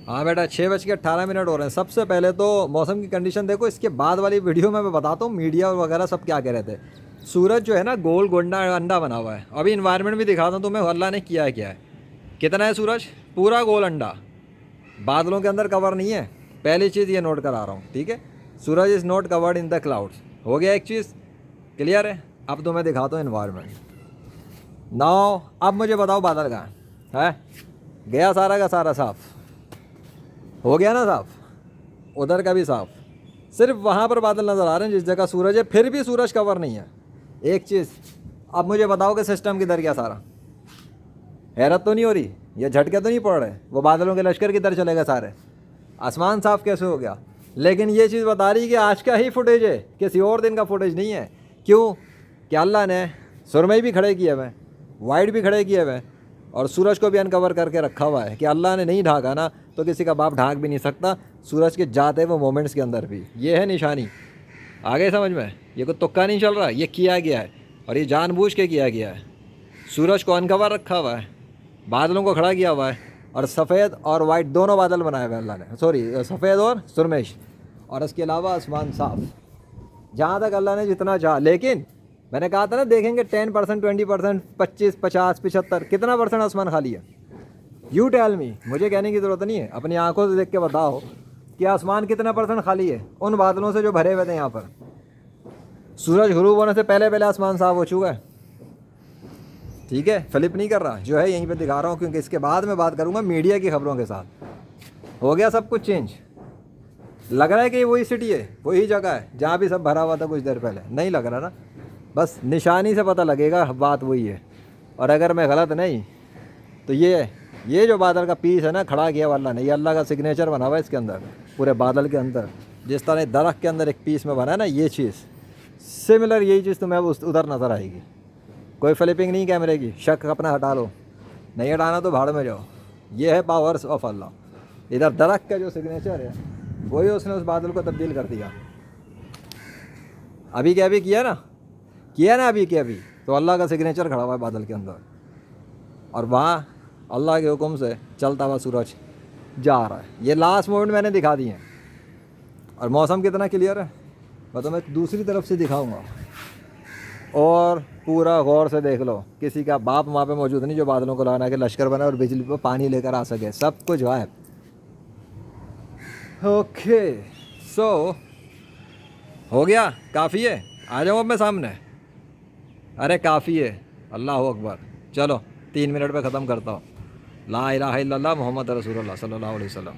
हाँ बेटा, 6:18 हो रहे हैं। सबसे पहले तो मौसम की कंडीशन देखो, इसके बाद वाली वीडियो में मैं बताता हूँ मीडिया वगैरह सब क्या कह रहे थे। सूरज जो है ना गोल गोंडा अंडा बना हुआ है। अभी इन्वायरमेंट भी दिखाता हूँ तुम्हें, अल्लाह ने किया है क्या है। कितना है सूरज? पूरा गोल अंडा, बादलों के अंदर कवर नहीं है। पहली चीज़ ये नोट करा रहा हूँ, ठीक है। Suraj is not covered in the clouds. हो गया एक चीज़ क्लियर है। अब तो मैं दिखाता हूँ इन्वायरमेंट। नाउ अब मुझे बताओ बादल कहाँ है? गया सारा का सारा साफ हो गया ना साफ, उधर का भी साफ। सिर्फ वहाँ पर बादल नज़र आ रहे हैं जिस जगह सूरज है, फिर भी सूरज कवर नहीं है। एक चीज़ अब मुझे बताओ कि सिस्टम किधर गया सारा? हैरत तो नहीं हो रही? ये झटके तो नहीं पड़ रहे? वो बादलों के लश्कर किधर चले गए सारे? आसमान साफ कैसे हो गया? लेकिन ये चीज़ बता रही कि आज का ही फुटेज है, किसी और दिन का फुटेज नहीं है। क्यों? कि अल्लाह ने सुरमई भी खड़े किए हुए, वाइट भी खड़े किए हुए, और सूरज को भी अनकवर करके रखा हुआ है। कि अल्लाह ने नहीं ढाका ना तो किसी का बाप ढाक भी नहीं सकता। सूरज के जाते वो मोमेंट्स के अंदर भी ये है निशानी। आगे समझ में? ये कोई तुक्का नहीं चल रहा, ये किया गया है और ये जानबूझ के किया गया है। सूरज को अनकवर रखा हुआ है, बादलों को खड़ा किया हुआ है, और सफ़ेद और वाइट दोनों बादल बनाए हुए हैं अल्लाह ने। सॉरी, सफ़ेद और सुरमेश, और इसके अलावा आसमान साफ जहाँ तक अल्लाह ने जितना चाहा। लेकिन मैंने कहा था ना देखेंगे 10%, 20%, 25, 50, 75, कितना परसेंट आसमान खाली है? यू टेल मी, मुझे कहने की ज़रूरत नहीं है, अपनी आंखों से देख के बताओ कि आसमान कितना परसेंट खाली है उन बादलों से जो भरे हुए थे यहाँ पर। सूरज गुरूब होने से पहले पहले आसमान साफ हो चुका है, ठीक है। फ्लिप नहीं कर रहा, जो है यहीं पे दिखा रहा हूँ, क्योंकि इसके बाद मैं बात करूँगा मीडिया की खबरों के साथ। हो गया सब कुछ चेंज। लग रहा है कि वही सिटी है, वही जगह है जहाँ भी सब भरा हुआ था कुछ देर पहले। नहीं लग रहा ना, बस निशानी से पता लगेगा बात वही है। और अगर मैं गलत नहीं तो ये जो बादल का पीस है ना खड़ा किया अल्लाह ने, ये अल्लाह का सिग्नेचर बना हुआ है इसके अंदर, पूरे बादल के अंदर। जिस तरह दरख्त के अंदर एक पीस में बना है ना, ये चीज़ सिमिलर यही चीज़ तुम्हें उधर नज़र आएगी। कोई फ्लिपिंग नहीं कैमरे की, शक अपना हटा लो, नहीं हटाना तो भाड़ में जाओ। ये है पावर्स ऑफ अल्लाह। इधर दरख्त का जो सिग्नेचर है वही उसने उस बादल को तब्दील कर दिया। अभी क्या अभी किया ना अभी क्या अभी, तो अल्लाह का सिग्नेचर खड़ा हुआ है बादल के अंदर, और वहाँ अल्लाह के हुक्म से चलता हुआ सूरज जा रहा है। ये लास्ट मोमेंट मैंने दिखा दिए हैं। और मौसम कितना क्लियर है मैं तुम्हें दूसरी तरफ से दिखाऊंगा, और पूरा गौर से देख लो। किसी का बाप वहाँ पे मौजूद नहीं जो बादलों को लगाना के लश्कर बना और बिजली पर पानी लेकर आ सके, सब कुछ गायब। ओके सो हो गया, काफ़ी है। आ जाऊँ अब मैं सामने? अरे काफ़ी है, अल्लाह अकबर। चलो 3 मिनट पे ख़त्म करता हूँ। ला इलाहा इल्लल्लाह मोहम्मद रसूलुल्लाह सल्लल्लाहु अलैहि वसल्लम।